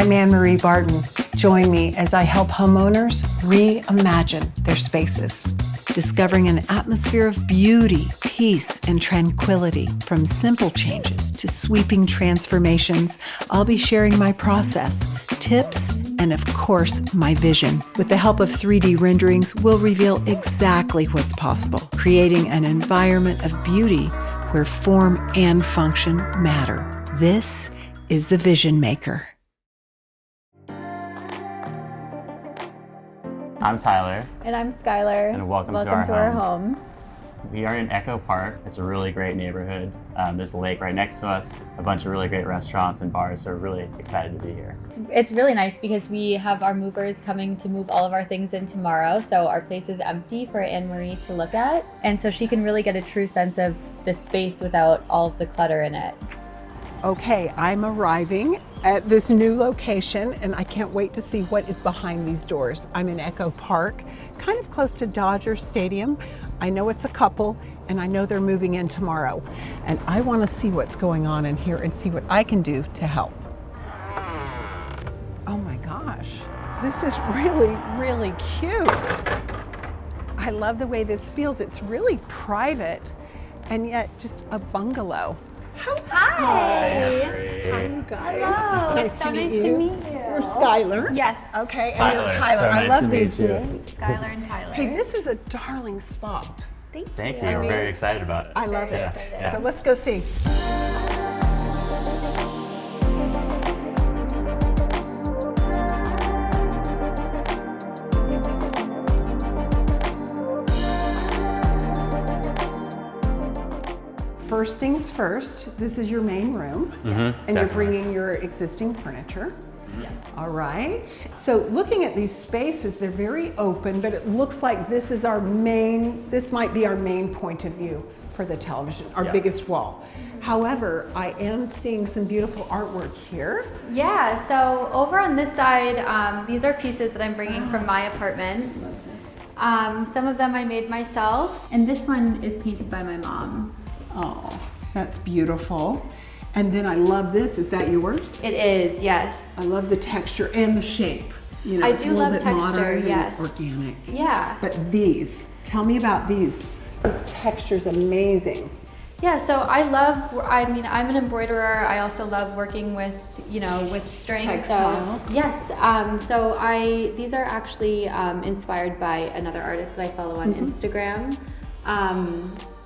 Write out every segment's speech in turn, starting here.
I'm Anne-Marie Barton. Join me as I help homeowners reimagine their spaces, discovering an atmosphere of beauty, peace, and tranquility. From simple changes to sweeping transformations, I'll be sharing my process, tips, and of course, my vision. With the help of 3D renderings, we'll reveal exactly what's possible, creating an environment of beauty where form and function matter. This is the Vision Maker. I'm Tyler. And I'm Skylar. And welcome to our home. We are in Echo Park. It's a really great neighborhood. There's a lake right next to us, a bunch of really great restaurants and bars, so we're really excited to be here. It's really nice because we have our movers coming to move all of our things in tomorrow, so our place is empty for Anne-Marie to look at, and so she can really get a true sense of the space without all of the clutter in it. Okay, I'm arriving at this new location and I can't wait to see what is behind these doors. I'm in Echo Park, kind of close to Dodger Stadium. I know it's a couple and I know they're moving in tomorrow. And I want to see what's going on in here and see what I can do to help. Oh my gosh, this is really, really cute. I love the way this feels. It's really private and yet just a bungalow. Hi! Hi, you guys. Hello. Nice to meet you. We're Skylar. Yes. Okay, and Tyler. you're Tyler. So I nice love to meet these you. names. Skylar and Tyler. Hey, this is a darling spot. Thank you. We're very excited about it. I love it. Yeah. So let's go see. First things first, this is your main room, and you're bringing your existing furniture. Yes. All right. So looking at these spaces, they're very open, but it looks like this might be our main point of view for the television, our biggest wall. However, I am seeing some beautiful artwork here. Yeah, so over on this side, these are pieces that I'm bringing from my apartment. Love this. Some of them I made myself, and this one is painted by my mom. Oh, that's beautiful. And then I love this. Is that yours? It is, yes. I love the texture and the shape. You know, I it's do a little love bit texture, modern and yes. organic. Yeah. But these, tell me about these. This texture's amazing. Yeah, so I'm an embroiderer. I also love working with, with string. Textiles. So, yes, these are actually inspired by another artist that I follow on Instagram.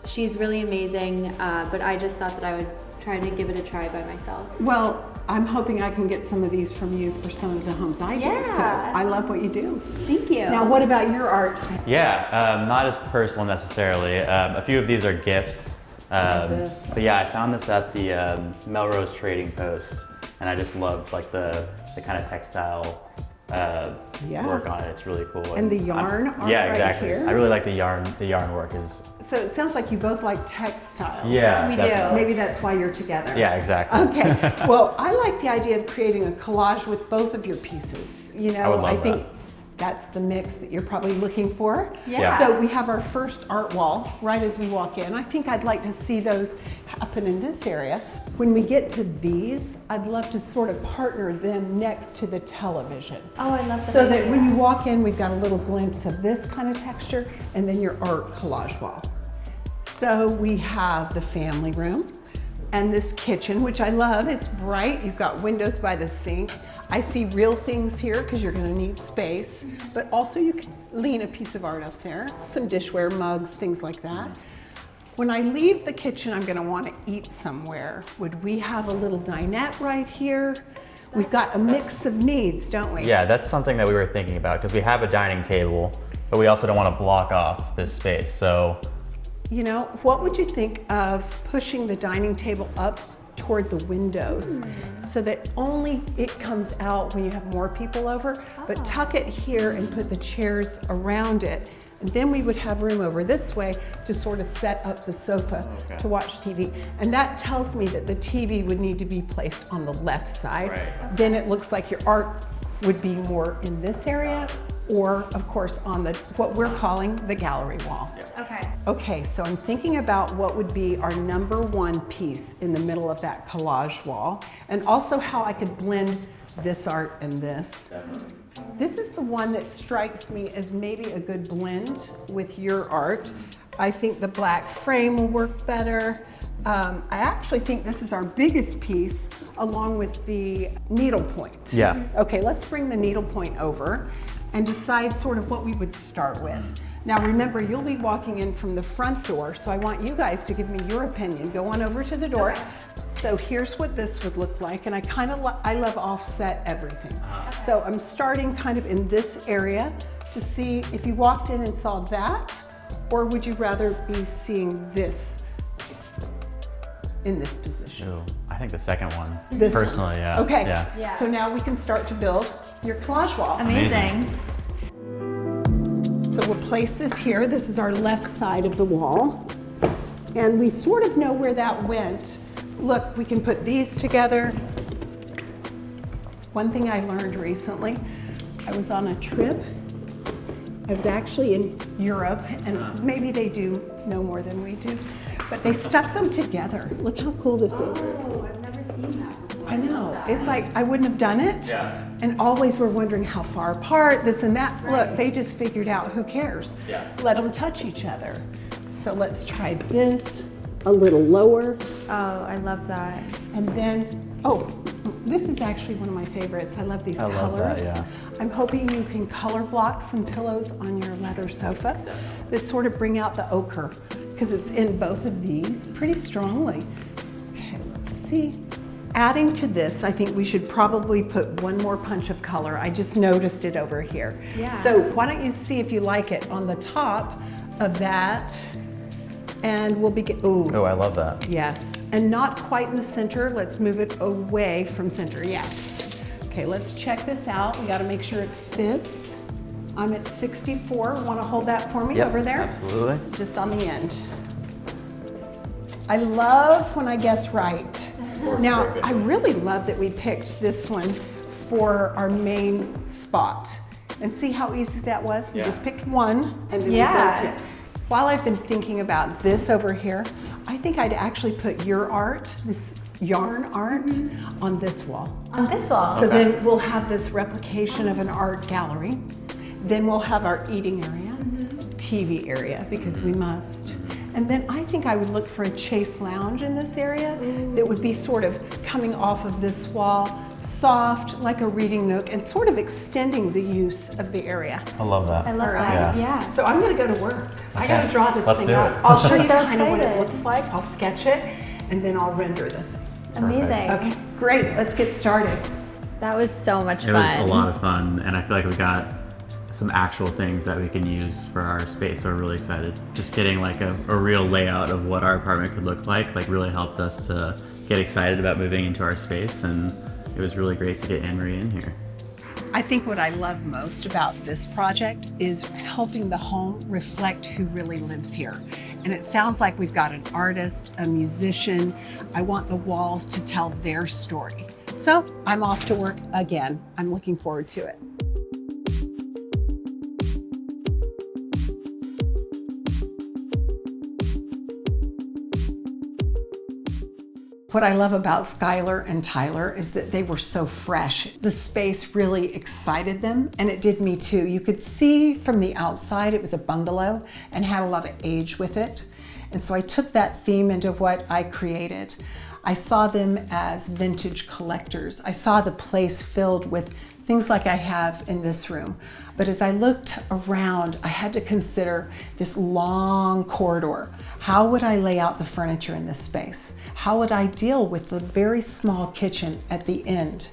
She's really amazing, but I just thought that I would try to give it a try by myself. Well, I'm hoping I can get some of these from you for some of the homes I do. So I love what you do. Thank you. Now, what about your art? Yeah, not as personal necessarily. A few of these are gifts. This. But yeah, I found this at the Melrose Trading Post, and I just love like the kind of textile work on it. It's really cool. And the yarn art yeah, right exactly. here. I really like the yarn work is. So it sounds like you both like textiles. Yeah, we definitely. do. Maybe that's why you're together. Yeah, exactly. Okay. Well, I like the idea of creating a collage with both of your pieces. You know, I would love think that. that's the mix that you're probably looking for. Yeah. So we have our first art wall right as we walk in. I think I'd like to see those happen in this area. When we get to these, I'd love to sort of partner them next to the television. Oh, I love that. So that when you walk in, we've got a little glimpse of this kind of texture and then your art collage wall. So we have the family room and this kitchen, which I love. It's bright. You've got windows by the sink. I see real things here because you're going to need space, but also you can lean a piece of art up there, some dishware, mugs, things like that. When I leave the kitchen, I'm going to want to eat somewhere. Would we have a little dinette right here? We've got a mix of needs, don't we? Yeah, that's something that we were thinking about because we have a dining table, but we also don't want to block off this space. So, you know, what would you think of pushing the dining table up toward the windows so that only it comes out when you have more people over, but tuck it here and put the chairs around it. And then we would have room over this way to sort of set up the sofa to watch TV. And that tells me that the TV would need to be placed on the left side. Right. Then it looks like your art would be more in this area, or of course on the what we're calling the gallery wall. Okay. Okay, so I'm thinking about what would be our number one piece in the middle of that collage wall, and also how I could blend this art and this. This is the one that strikes me as maybe a good blend with your art. I think the black frame will work better. I actually think this is our biggest piece along with the needlepoint. Yeah. Okay, let's bring the needlepoint over and decide sort of what we would start with. Now remember, you'll be walking in from the front door, so I want you guys to give me your opinion. Go on over to the door. Okay. So here's what this would look like, and I love offset everything. So I'm starting kind of in this area to see if you walked in and saw that, or would you rather be seeing this in this position? Ooh, I think the second one. This personally, one. yeah. Okay, Yeah. So now we can start to build your collage wall. Amazing. So we'll place this here. This is our left side of the wall. And we sort of know where that went. Look, we can put these together. One thing I learned recently, I was on a trip. I was actually in Europe, and maybe they do know more than we do, but they stuck them together. Look how cool this is. Oh, I've never seen that before. I know. It's like I wouldn't have done it. Yeah. And always we're wondering how far apart, this and that. Look, they just figured out, who cares? Yeah. Let them touch each other. So let's try this a little lower. Oh, I love that. And then, oh, this is actually one of my favorites. I love these I colors. love that, yeah. I'm hoping you can color block some pillows on your leather sofa that sort of bring out the ochre, because it's in both of these pretty strongly. Okay, let's see. Adding to this, I think we should probably put one more punch of color. I just noticed it over here. Yeah. So why don't you see if you like it on the top of that, and we'll begin. Ooh. Oh, I love that. Yes, and not quite in the center. Let's move it away from center, yes. Okay, let's check this out. We gotta make sure it fits. I'm at 64. Wanna hold that for me over there? Absolutely. Just on the end. I love when I guess right. Now, I really love that we picked this one for our main spot. And see how easy that was? We just picked one and then we built it. While I've been thinking about this over here, I think I'd actually put your art, this yarn art, on this wall. On this wall? So then we'll have this replication of an art gallery. Then we'll have our eating area, TV area, because we must. And then I think I would look for a chase lounge in this area that would be sort of coming off of this wall, soft, like a reading nook, and sort of extending the use of the area. I love that. I love All right. that. Yeah. So I'm gonna go to work. I gotta draw this Let's thing do it. out. I'll show you So kind of what it excited. looks like. I'll sketch it, and then I'll render the thing. Amazing. Okay, great, let's get started. That was so much It fun. was a lot of fun, and I feel like we got some actual things that we can use for our space, so we're really excited. Just getting like a real layout of what our apartment could look like really helped us to get excited about moving into our space, and it was really great to get Anne-Marie in here. I think what I love most about this project is helping the home reflect who really lives here. And it sounds like we've got an artist, a musician. I want the walls to tell their story. So I'm off to work again. I'm looking forward to it. What I love about Skylar and Tyler is that they were so fresh. The space really excited them, and it did me too. You could see from the outside it was a bungalow and had a lot of age with it. And so I took that theme into what I created. I saw them as vintage collectors. I saw the place filled with things like I have in this room. But as I looked around, I had to consider this long corridor. How would I lay out the furniture in this space? How would I deal with the very small kitchen at the end?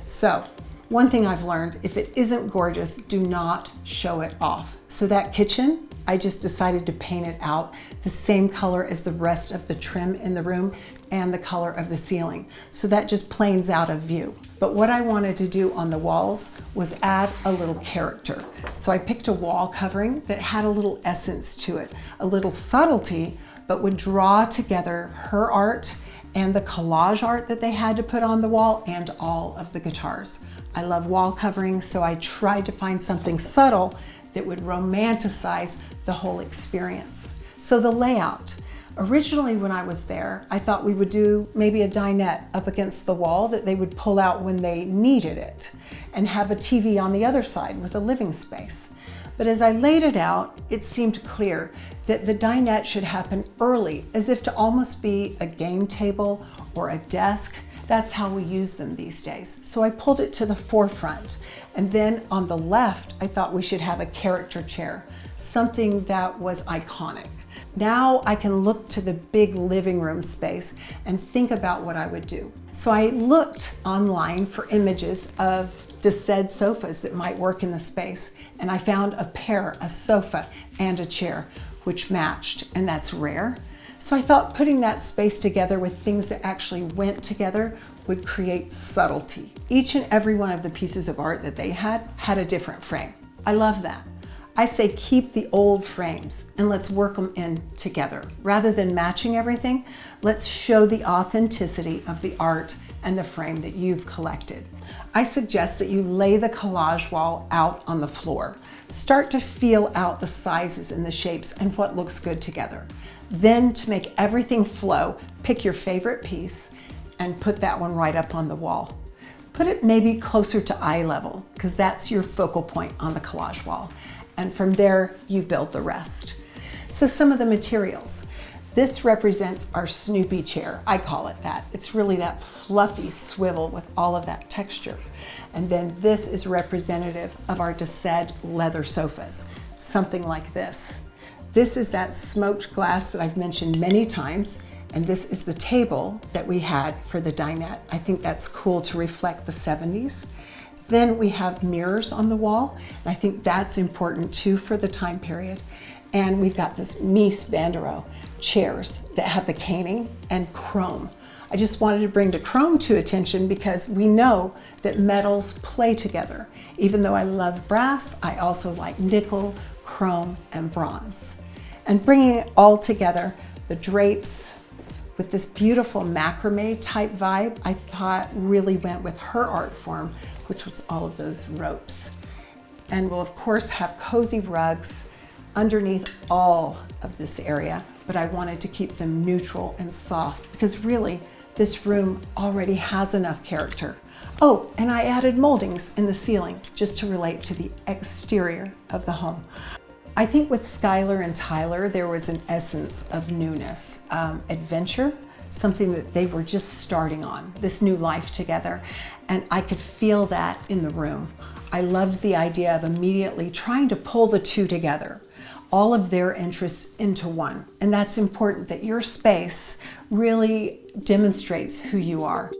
So, one thing I've learned, if it isn't gorgeous, do not show it off. So that kitchen, I just decided to paint it out the same color as the rest of the trim in the room and the color of the ceiling. So that just planes out of view. But what I wanted to do on the walls was add a little character. So I picked a wall covering that had a little essence to it, a little subtlety, but would draw together her art and the collage art that they had to put on the wall and all of the guitars. I love wall covering, so I tried to find something subtle that would romanticize the whole experience. So the layout. Originally, when I was there, I thought we would do maybe a dinette up against the wall that they would pull out when they needed it, and have a TV on the other side with a living space. But as I laid it out, it seemed clear that the dinette should happen early, as if to almost be a game table or a desk. That's how we use them these days. So I pulled it to the forefront. And then on the left, I thought we should have a character chair, something that was iconic. Now I can look to the big living room space and think about what I would do. So I looked online for images of dinette sofas that might work in the space, and I found a pair, a sofa and a chair, which matched, and that's rare. So I thought putting that space together with things that actually went together would create subtlety. Each and every one of the pieces of art that they had a different frame. I love that. I say keep the old frames and let's work them in together. Rather than matching everything, let's show the authenticity of the art and the frame that you've collected. I suggest that you lay the collage wall out on the floor. Start to feel out the sizes and the shapes and what looks good together. Then, to make everything flow, pick your favorite piece and put that one right up on the wall. Put it maybe closer to eye level, because that's your focal point on the collage wall. And from there, you build the rest. So some of the materials. This represents our Snoopy chair. I call it that. It's really that fluffy swivel with all of that texture. And then this is representative of our dinette leather sofas, something like this. This is that smoked glass that I've mentioned many times, and this is the table that we had for the dinette. I think that's cool to reflect the 70s. Then we have mirrors on the wall, and I think that's important too for the time period. And we've got this Mies van der Rohe chairs that have the caning and chrome. I just wanted to bring the chrome to attention because we know that metals play together. Even though I love brass, I also like nickel, chrome, and bronze. And bringing it all together, the drapes with this beautiful macrame type vibe, I thought really went with her art form, which was all of those ropes. And we'll of course have cozy rugs underneath all of this area, but I wanted to keep them neutral and soft because really this room already has enough character. Oh, and I added moldings in the ceiling just to relate to the exterior of the home. I think with Skylar and Tyler, there was an essence of newness, adventure, something that they were just starting on, this new life together. And I could feel that in the room. I loved the idea of immediately trying to pull the two together, all of their interests into one. And that's important, that your space really demonstrates who you are.